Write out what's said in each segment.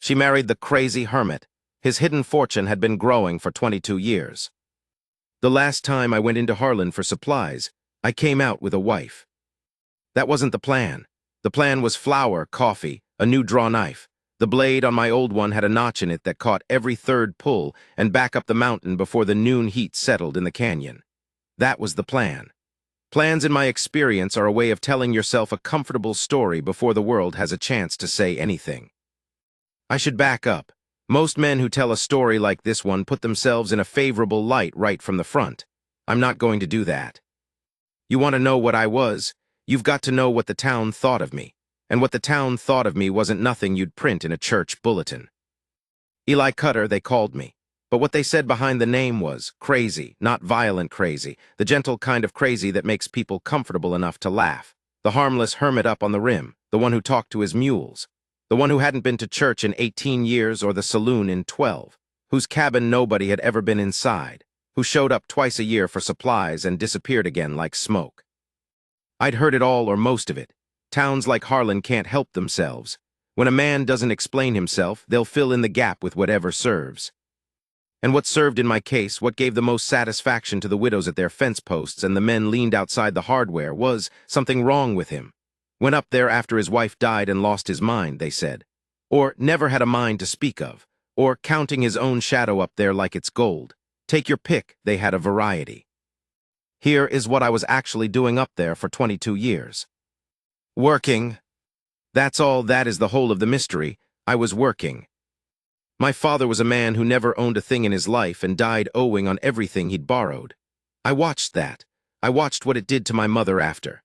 She married the crazy Hermit. His hidden fortune had been growing for 22 years. The last time I went into Harlan for supplies, I came out with a wife. That wasn't the plan. The plan was flour, coffee, a new draw knife. The blade on my old one had a notch in it that caught every third pull and back up the mountain before the noon heat settled in the canyon. That was the plan. Plans, in my experience, are a way of telling yourself a comfortable story before the world has a chance to say anything. I should back up. Most men who tell a story like this one put themselves in a favorable light right from the front. I'm not going to do that. You want to know what I was? You've got to know what the town thought of me. And what the town thought of me wasn't nothing you'd print in a church bulletin. Eli Cutter, they called me. But what they said behind the name was crazy, not violent crazy, the gentle kind of crazy that makes people comfortable enough to laugh. The harmless hermit up on the rim, the one who talked to his mules, the one who hadn't been to church in 18 years or the saloon in 12, whose cabin nobody had ever been inside, who showed up twice a year for supplies and disappeared again like smoke. I'd heard it all or most of it. Towns like Harlan can't help themselves. When a man doesn't explain himself, they'll fill in the gap with whatever serves. And what served in my case, what gave the most satisfaction to the widows at their fence posts and the men leaned outside the hardware, was something wrong with him. Went up there after his wife died and lost his mind, they said. Or never had a mind to speak of. Or counting his own shadow up there like it's gold. Take your pick, they had a variety. Here is what I was actually doing up there for 22 years. Working. That's all, that is the whole of the mystery. I was working. My father was a man who never owned a thing in his life and died owing on everything he'd borrowed. I watched that. I watched what it did to my mother after.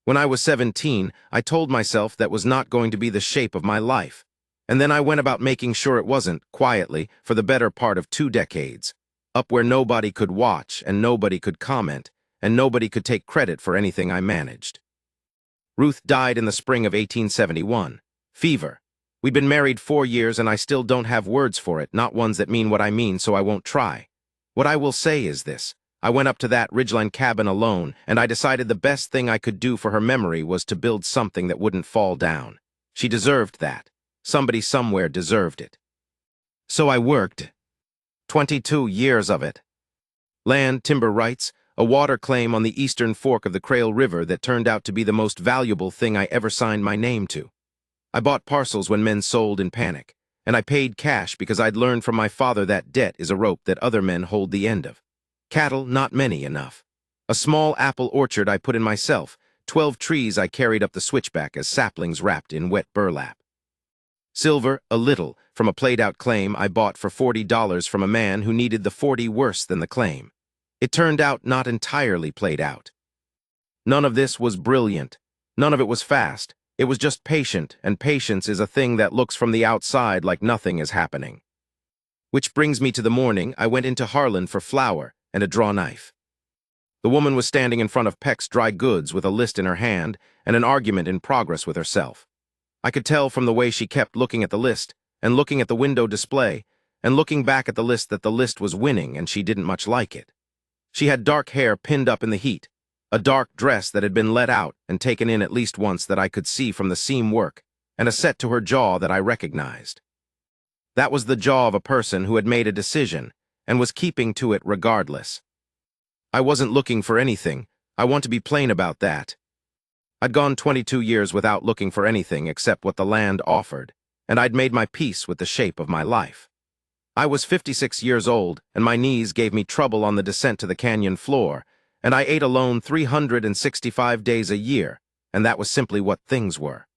When I was 17, I told myself that was not going to be the shape of my life. And then I went about making sure it wasn't, quietly, for the better part of 2 decades. Up where nobody could watch and nobody could comment, and nobody could take credit for anything I managed. Ruth died in the spring of 1871. Fever. We'd been married 4 years and I still don't have words for it, not ones that mean what I mean, so I won't try. What I will say is this. I went up to that ridgeline cabin alone, and I decided the best thing I could do for her memory was to build something that wouldn't fall down. She deserved that. Somebody somewhere deserved it. So I worked. 22 years of it. Land, timber rights, a water claim on the eastern fork of the Crail River that turned out to be the most valuable thing I ever signed my name to. I bought parcels when men sold in panic, and I paid cash because I'd learned from my father that debt is a rope that other men hold the end of. Cattle, not many enough. A small apple orchard I put in myself, 12 trees I carried up the switchback as saplings wrapped in wet burlap. Silver, a little, from a played-out claim I bought for $40 from a man who needed the 40 worse than the claim. It turned out not entirely played out. None of this was brilliant. None of it was fast. It was just patient, and patience is a thing that looks from the outside like nothing is happening. Which brings me to the morning I went into Harlan for flour and a draw knife. The woman was standing in front of Peck's Dry Goods with a list in her hand and an argument in progress with herself. I could tell from the way she kept looking at the list, and looking at the window display, and looking back at the list that the list was winning and she didn't much like it. She had dark hair pinned up in the heat, a dark dress that had been let out and taken in at least once that I could see from the seam work, and a set to her jaw that I recognized. That was the jaw of a person who had made a decision and was keeping to it regardless. I wasn't looking for anything. I want to be plain about that. I'd gone 22 years without looking for anything except what the land offered, and I'd made my peace with the shape of my life. I was 56 years old, and my knees gave me trouble on the descent to the canyon floor, and I ate alone 365 days a year, and that was simply what things were.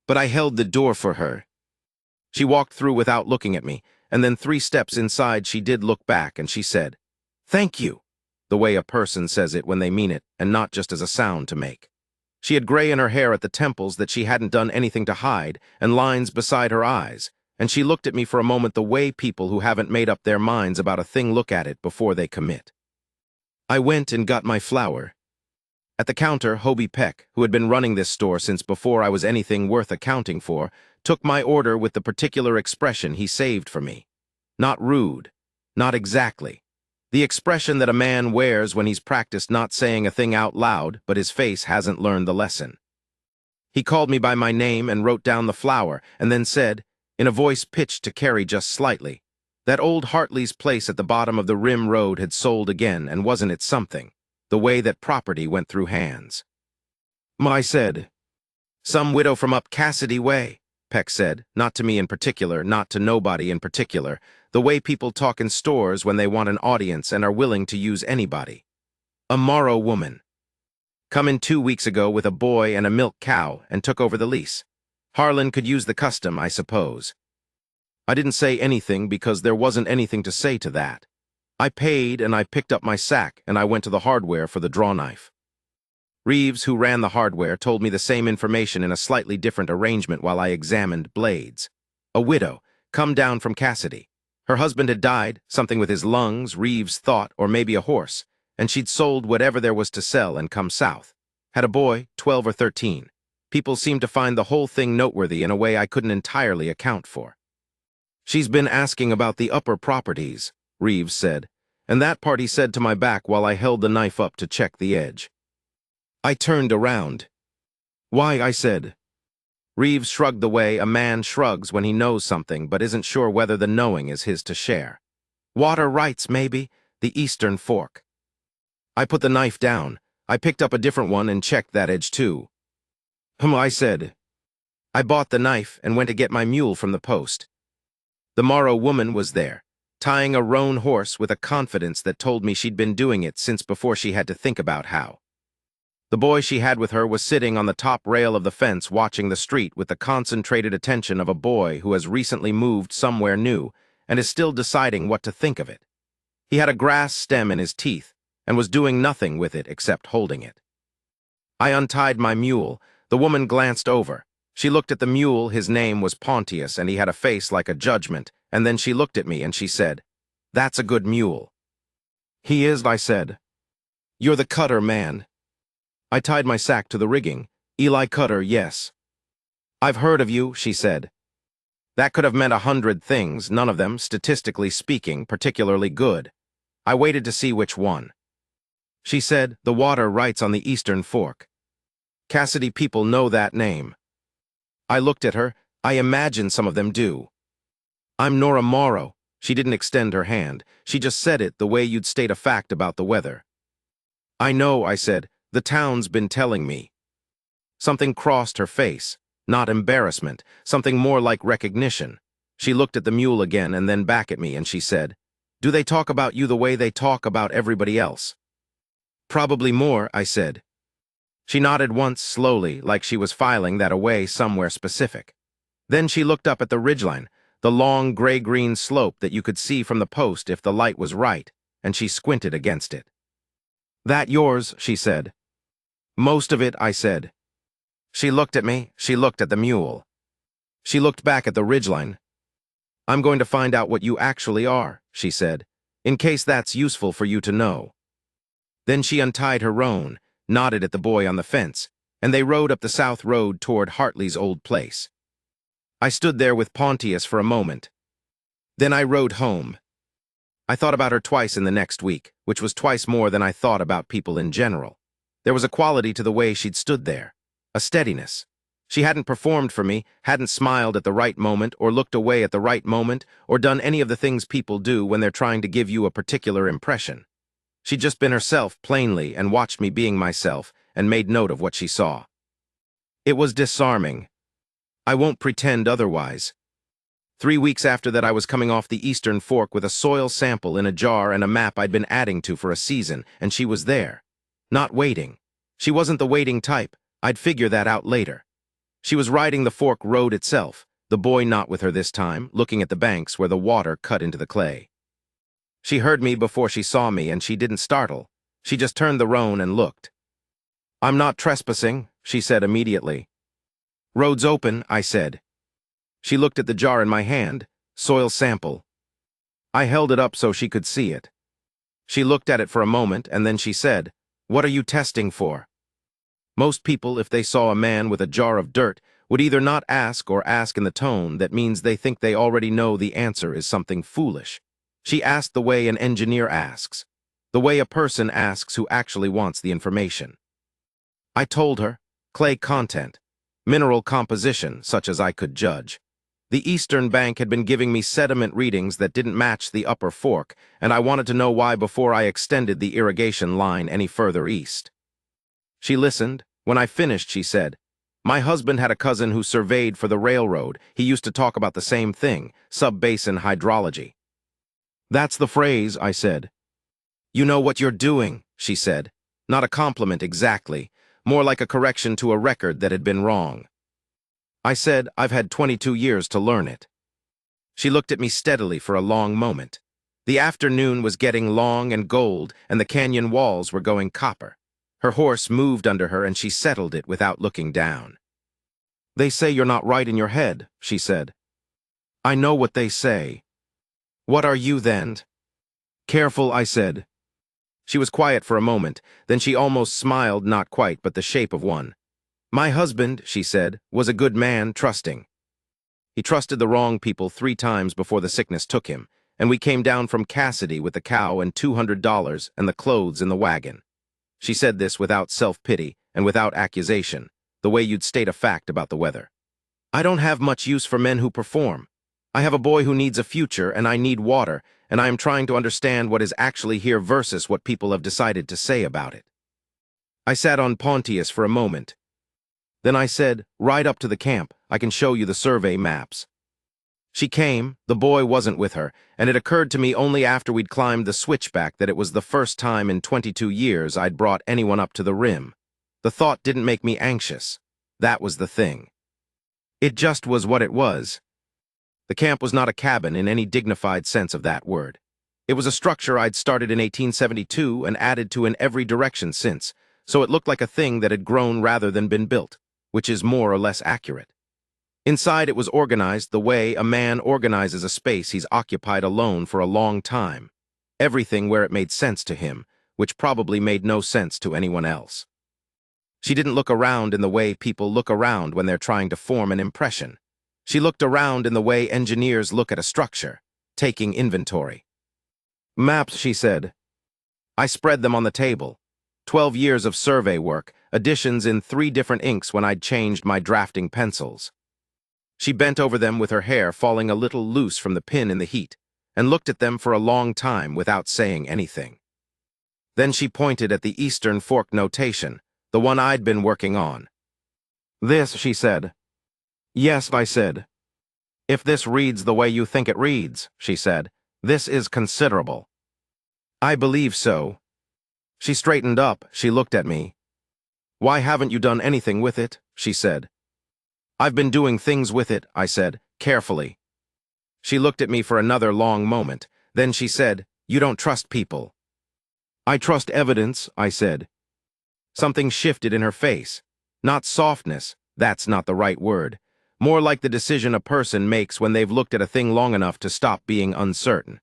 But I held the door for her. She walked through without looking at me, and then 3 steps inside she did look back, and she said, "Thank you," the way a person says it when they mean it, and not just as a sound to make. She had gray in her hair at the temples that she hadn't done anything to hide, and lines beside her eyes, and she looked at me for a moment the way people who haven't made up their minds about a thing look at it before they commit. I went and got my flour. At the counter, Hobie Peck, who had been running this store since before I was anything worth accounting for, took my order with the particular expression he saved for me. Not rude. Not exactly. The expression that a man wears when he's practiced not saying a thing out loud, but his face hasn't learned the lesson. He called me by my name and wrote down the flour, and then said, in a voice pitched to carry just slightly. That old Hartley's place at the bottom of the rim road had sold again, and wasn't it something? The way that property went through hands. I said. Some widow from up Cassidy way, Peck said, not to me in particular, not to nobody in particular, the way people talk in stores when they want an audience and are willing to use anybody. A Morrow woman. Come in 2 weeks ago with a boy and a milk cow and took over the lease. Harlan could use the custom, I suppose. I didn't say anything because there wasn't anything to say to that. I paid and I picked up my sack and I went to the hardware for the draw knife. Reeves, who ran the hardware, told me the same information in a slightly different arrangement while I examined blades. A widow, come down from Cassidy. Her husband had died, something with his lungs, Reeves thought, or maybe a horse, and she'd sold whatever there was to sell and come south. Had a boy, 12 or 13. People seemed to find the whole thing noteworthy in a way I couldn't entirely account for. She's been asking about the upper properties, Reeves said, and that part he said to my back while I held the knife up to check the edge. I turned around. Why, I said. Reeves shrugged the way a man shrugs when he knows something but isn't sure whether the knowing is his to share. Water rights, maybe, the Eastern Fork. I put the knife down. I picked up a different one and checked that edge too. I said. I bought the knife and went to get my mule from the post. The Morrow woman was there, tying a roan horse with a confidence that told me she'd been doing it since before she had to think about how. The boy she had with her was sitting on the top rail of the fence watching the street with the concentrated attention of a boy who has recently moved somewhere new and is still deciding what to think of it. He had a grass stem in his teeth and was doing nothing with it except holding it. I untied my mule. The woman glanced over. She looked at the mule. His name was Pontius and he had a face like a judgment, and then she looked at me and she said, "That's a good mule." "He is," I said. "You're the Cutter man." I tied my sack to the rigging. "Eli Cutter, yes." "I've heard of you," she said. That could have meant 100 things, none of them, statistically speaking, particularly good. I waited to see which one. She said, "The water rights on the Eastern Fork. Cassidy people know that name." I looked at her. I imagine some of them do. "I'm Nora Morrow." She didn't extend her hand. She just said it the way you'd state a fact about the weather. "I know," I said. "The town's been telling me." Something crossed her face. Not embarrassment, something more like recognition. She looked at the mule again and then back at me and she said, "Do they talk about you the way they talk about everybody else?" "Probably more," I said. She nodded once slowly, like she was filing that away somewhere specific. Then she looked up at the ridgeline, the long gray-green slope that you could see from the post if the light was right, and she squinted against it. "That yours?" she said. "Most of it," I said. She looked at me. She looked at the mule. She looked back at the ridgeline. "I'm going to find out what you actually are," she said, "in case that's useful for you to know." Then she untied her roan, nodded at the boy on the fence, and they rode up the south road toward Hartley's old place. I stood there with Pontius for a moment. Then I rode home. I thought about her twice in the next week, which was twice more than I thought about people in general. There was a quality to the way she'd stood there, a steadiness. She hadn't performed for me, hadn't smiled at the right moment, or looked away at the right moment, or done any of the things people do when they're trying to give you a particular impression. She'd just been herself plainly and watched me being myself and made note of what she saw. It was disarming. I won't pretend otherwise. 3 weeks after that I was coming off the Eastern Fork with a soil sample in a jar and a map I'd been adding to for a season, and she was there. Not waiting. She wasn't the waiting type. I'd figure that out later. She was riding the fork road itself, the boy not with her this time, looking at the banks where the water cut into the clay. She heard me before she saw me, and she didn't startle. She just turned the roan and looked. "I'm not trespassing," she said immediately. "Road's open," I said. She looked at the jar in my hand, soil sample. I held it up so she could see it. She looked at it for a moment, and then she said, "What are you testing for?" Most people, if they saw a man with a jar of dirt, would either not ask or ask in the tone that means they think they already know the answer is something foolish. She asked the way an engineer asks, the way a person asks who actually wants the information. I told her, clay content, mineral composition, such as I could judge. The eastern bank had been giving me sediment readings that didn't match the upper fork, and I wanted to know why before I extended the irrigation line any further east. She listened. When I finished, she said, "My husband had a cousin who surveyed for the railroad. He used to talk about the same thing, sub-basin hydrology." "That's the phrase," I said. "You know what you're doing," she said. Not a compliment exactly, more like a correction to a record that had been wrong. I said, "I've had 22 years to learn it." She looked at me steadily for a long moment. The afternoon was getting long and gold, and the canyon walls were going copper. Her horse moved under her, and she settled it without looking down. "They say you're not right in your head," she said. "I know what they say." "What are you, then?" "Careful," I said. She was quiet for a moment, then she almost smiled, not quite, but the shape of one. "My husband," she said, "was a good man, trusting. He trusted the wrong people 3 times before the sickness took him, and we came down from Cassidy with the cow and $200 and the clothes in the wagon." She said this without self-pity and without accusation, the way you'd state a fact about the weather. "I don't have much use for men who perform. I have a boy who needs a future, and I need water, and I am trying to understand what is actually here versus what people have decided to say about it." I sat on Pontius for a moment. Then I said, "Ride up to the camp. I can show you the survey maps." She came. The boy wasn't with her, and it occurred to me only after we'd climbed the switchback that it was the first time in 22 years I'd brought anyone up to the rim. The thought didn't make me anxious. That was the thing. It just was what it was. The camp was not a cabin in any dignified sense of that word. It was a structure I'd started in 1872 and added to in every direction since, so it looked like a thing that had grown rather than been built, which is more or less accurate. Inside it was organized the way a man organizes a space he's occupied alone for a long time. Everything where it made sense to him, which probably made no sense to anyone else. She didn't look around in the way people look around when they're trying to form an impression. She looked around in the way engineers look at a structure, taking inventory. "Maps," she said. I spread them on the table. 12 years of survey work, additions in 3 different inks when I'd changed my drafting pencils. She bent over them with her hair falling a little loose from the pin in the heat, and looked at them for a long time without saying anything. Then she pointed at the Eastern Fork notation, the one I'd been working on. "This," she said. "Yes," I said. "If this reads the way you think it reads," she said, "this is considerable." "I believe so." She straightened up. She looked at me. "Why haven't you done anything with it?" she said. "I've been doing things with it," I said, carefully. She looked at me for another long moment. Then she said, "You don't trust people." "I trust evidence," I said. Something shifted in her face. Not softness, that's not the right word. More like the decision a person makes when they've looked at a thing long enough to stop being uncertain.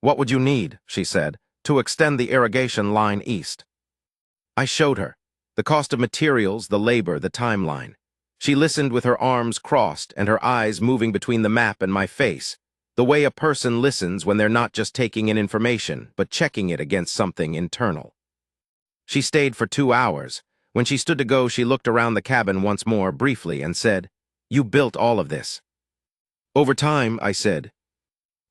"What would you need," she said, "to extend the irrigation line east?" I showed her. The cost of materials, the labor, the timeline. She listened with her arms crossed and her eyes moving between the map and my face, the way a person listens when they're not just taking in information, but checking it against something internal. She stayed for 2 hours. When she stood to go, she looked around the cabin once more, briefly, and said, "You built all of this." "Over time," I said.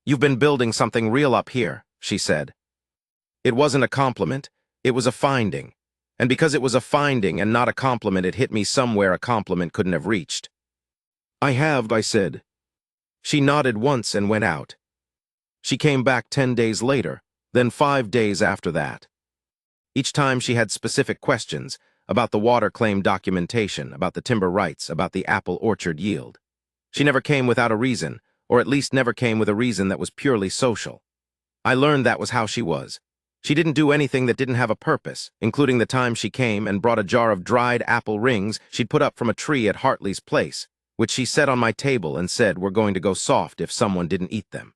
"You've been building something real up here," she said. It wasn't a compliment, it was a finding. And because it was a finding and not a compliment, it hit me somewhere a compliment couldn't have reached. "I have," I said. She nodded once and went out. She came back 10 days later, then 5 days after that. Each time she had specific questions about the water claim documentation, about the timber rights, about the apple orchard yield. She never came without a reason, or at least never came with a reason that was purely social. I learned that was how she was. She didn't do anything that didn't have a purpose, including the time she came and brought a jar of dried apple rings she'd put up from a tree at Hartley's place, which she set on my table and said were going to go soft if someone didn't eat them.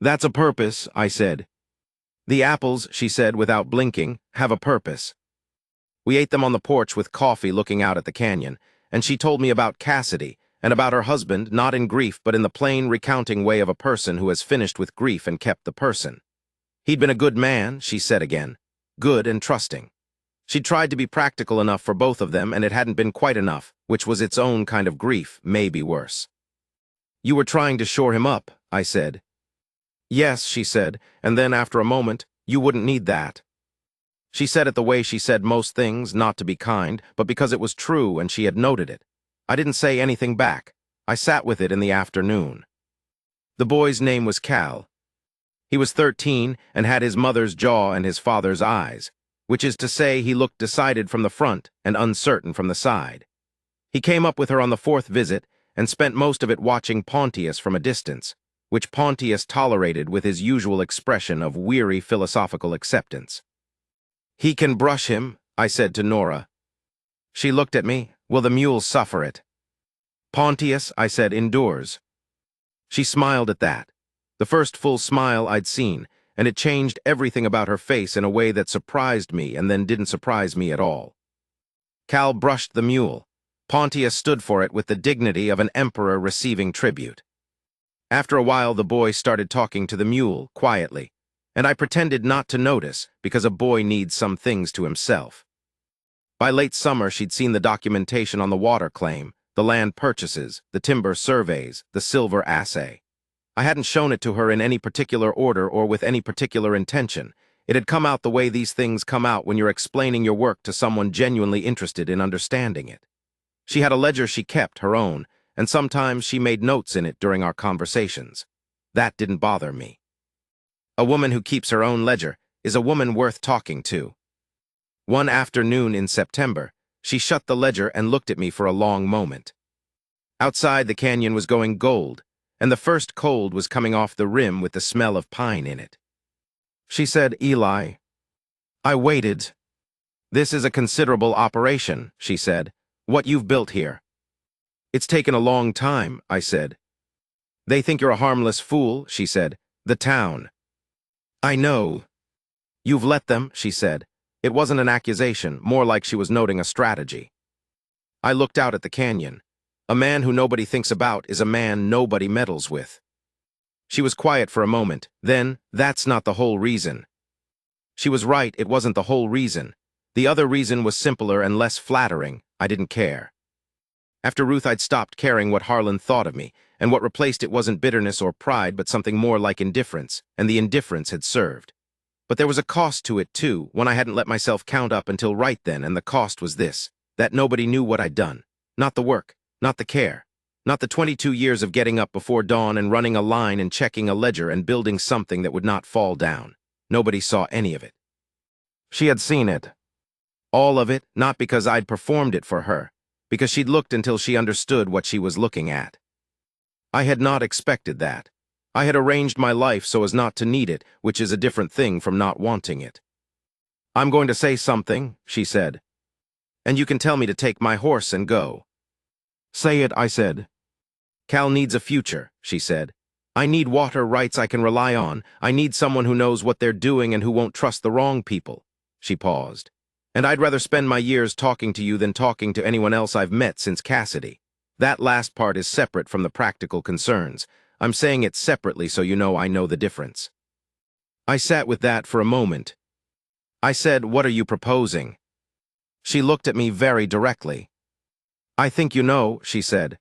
"That's a purpose," I said. "The apples," she said without blinking, "have a purpose." We ate them on the porch with coffee looking out at the canyon, and she told me about Cassidy and about her husband, not in grief but in the plain recounting way of a person who has finished with grief and kept the person. He'd been a good man, she said again, good and trusting. She'd tried to be practical enough for both of them, and it hadn't been quite enough, which was its own kind of grief, maybe worse. You were trying to shore him up, I said. Yes, she said, and then after a moment, you wouldn't need that. She said it the way she said most things, not to be kind, but because it was true and she had noted it. I didn't say anything back. I sat with it in the afternoon. The boy's name was Cal. He was 13 and had his mother's jaw and his father's eyes, which is to say he looked decided from the front and uncertain from the side. He came up with her on the 4th visit and spent most of it watching Pontius from a distance, which Pontius tolerated with his usual expression of weary philosophical acceptance. He can brush him, I said to Nora. She looked at me. Will the mule suffer it? Pontius, I said, endures. She smiled at that, the first full smile I'd seen, and it changed everything about her face in a way that surprised me and then didn't surprise me at all. Cal brushed the mule. Pontius stood for it with the dignity of an emperor receiving tribute. After a while, the boy started talking to the mule, quietly, and I pretended not to notice because a boy needs some things to himself. By late summer, she'd seen the documentation on the water claim, the land purchases, the timber surveys, the silver assay. I hadn't shown it to her in any particular order or with any particular intention. It had come out the way these things come out when you're explaining your work to someone genuinely interested in understanding it. She had a ledger she kept, her own, and sometimes she made notes in it during our conversations. That didn't bother me. A woman who keeps her own ledger is a woman worth talking to. One afternoon in September, she shut the ledger and looked at me for a long moment. Outside, the canyon was going gold, and the first cold was coming off the rim with the smell of pine in it. She said, Eli, I waited. This is a considerable operation, she said, what you've built here. It's taken a long time, I said. They think you're a harmless fool, she said. The town. I know. You've let them, she said. It wasn't an accusation, more like she was noting a strategy. I looked out at the canyon. A man who nobody thinks about is a man nobody meddles with. She was quiet for a moment. Then, that's not the whole reason. She was right, it wasn't the whole reason. The other reason was simpler and less flattering. I didn't care. After Ruth, I'd stopped caring what Harlan thought of me, and what replaced it wasn't bitterness or pride, but something more like indifference, and the indifference had served. But there was a cost to it, too, one I hadn't let myself count up until right then, and the cost was this, that nobody knew what I'd done. Not the work, not the care, not the 22 years of getting up before dawn and running a line and checking a ledger and building something that would not fall down. Nobody saw any of it. She had seen it. All of it, not because I'd performed it for her, because she'd looked until she understood what she was looking at. I had not expected that. I had arranged my life so as not to need it, which is a different thing from not wanting it. I'm going to say something, she said, and you can tell me to take my horse and go. Say it, I said. Cal needs a future, she said. I need water rights I can rely on. I need someone who knows what they're doing and who won't trust the wrong people. She paused. And I'd rather spend my years talking to you than talking to anyone else I've met since Cassidy. That last part is separate from the practical concerns. I'm saying it separately so you know I know the difference. I sat with that for a moment. I said, what are you proposing? She looked at me very directly. I think you know, she said.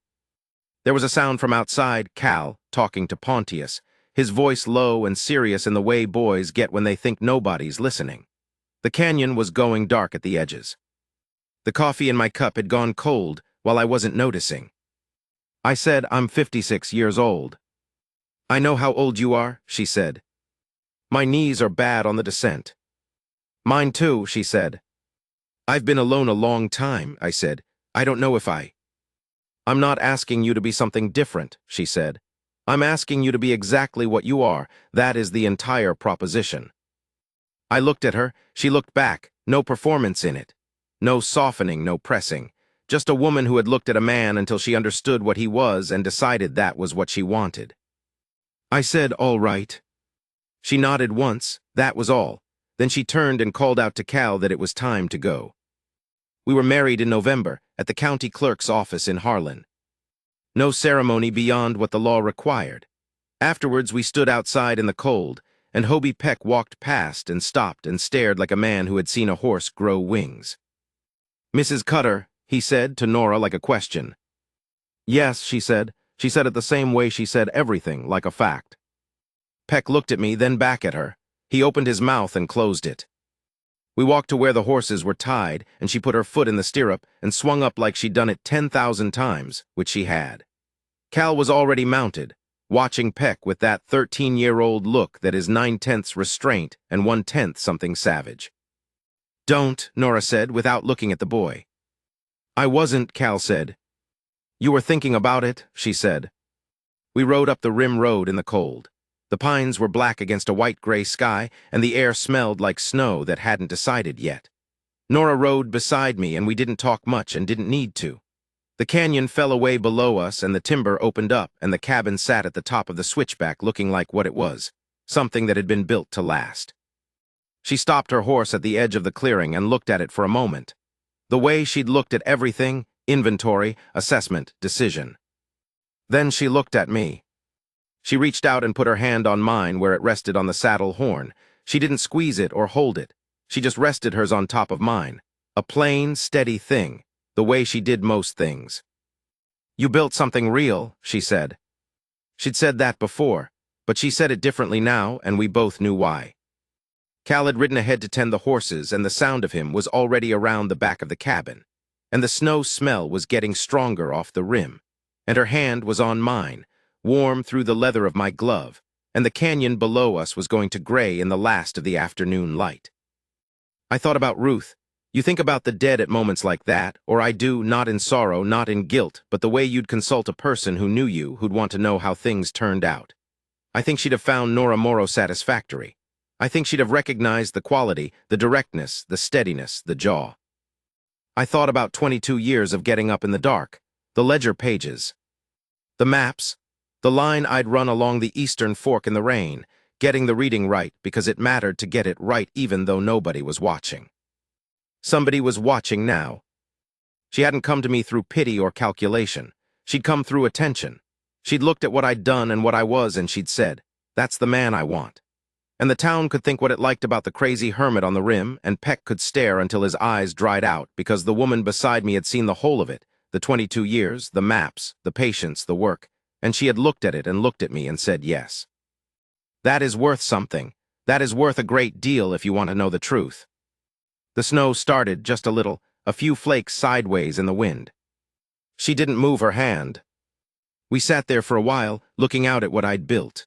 There was a sound from outside, Cal, talking to Pontius, his voice low and serious in the way boys get when they think nobody's listening. The canyon was going dark at the edges. The coffee in my cup had gone cold while I wasn't noticing. I said, I'm 56 years old. I know how old you are, she said. My knees are bad on the descent. Mine too, she said. I've been alone a long time, I said. I don't know if I'm not asking you to be something different, she said. I'm asking you to be exactly what you are. That is the entire proposition. I looked at her, she looked back, no performance in it. No softening, no pressing. Just a woman who had looked at a man until she understood what he was and decided that was what she wanted. I said, all right. She nodded once, that was all. Then she turned and called out to Cal that it was time to go. We were married in November at the county clerk's office in Harlan. No ceremony beyond what the law required. Afterwards, we stood outside in the cold, and Hobie Peck walked past and stopped and stared like a man who had seen a horse grow wings. Mrs. Cutter, he said to Nora like a question. Yes, she said. She said it the same way she said everything, like a fact. Peck looked at me, then back at her. He opened his mouth and closed it. We walked to where the horses were tied, and she put her foot in the stirrup and swung up like she'd done it 10,000 times, which she had. Cal was already mounted, watching Peck with that 13-year-old look that is 9/10 restraint and 1/10 something savage. "Don't," Nora said, without looking at the boy. "I wasn't," Cal said. "You were thinking about it," she said. We rode up the rim road in the cold. The pines were black against a white-gray sky, and the air smelled like snow that hadn't decided yet. Nora rode beside me, and we didn't talk much and didn't need to. The canyon fell away below us, and the timber opened up, and the cabin sat at the top of the switchback looking like what it was, something that had been built to last. She stopped her horse at the edge of the clearing and looked at it for a moment. The way she'd looked at everything, inventory, assessment, decision. Then she looked at me. She reached out and put her hand on mine where it rested on the saddle horn. She didn't squeeze it or hold it. She just rested hers on top of mine. A plain, steady thing, the way she did most things. "You built something real," she said. She'd said that before, but she said it differently now, and we both knew why. Cal had ridden ahead to tend the horses, and the sound of him was already around the back of the cabin, and the snow smell was getting stronger off the rim, and her hand was on mine, warm through the leather of my glove, and the canyon below us was going to gray in the last of the afternoon light. I thought about Ruth. You think about the dead at moments like that, or I do, not in sorrow, not in guilt, but the way you'd consult a person who knew you, who'd want to know how things turned out. I think she'd have found Nora Morrow satisfactory. I think she'd have recognized the quality, the directness, the steadiness, the jaw. I thought about 22 years of getting up in the dark, the ledger pages, the maps, the line I'd run along the eastern fork in the rain, getting the reading right because it mattered to get it right even though nobody was watching. Somebody was watching now. She hadn't come to me through pity or calculation. She'd come through attention. She'd looked at what I'd done and what I was, and she'd said, "That's the man I want." And the town could think what it liked about the crazy hermit on the rim, and Peck could stare until his eyes dried out because the woman beside me had seen the whole of it, the 22 years, the maps, the patience, the work, and she had looked at it and looked at me and said yes. That is worth something. That is worth a great deal if you want to know the truth. The snow started just a little, a few flakes sideways in the wind. She didn't move her hand. We sat there for a while, looking out at what I'd built.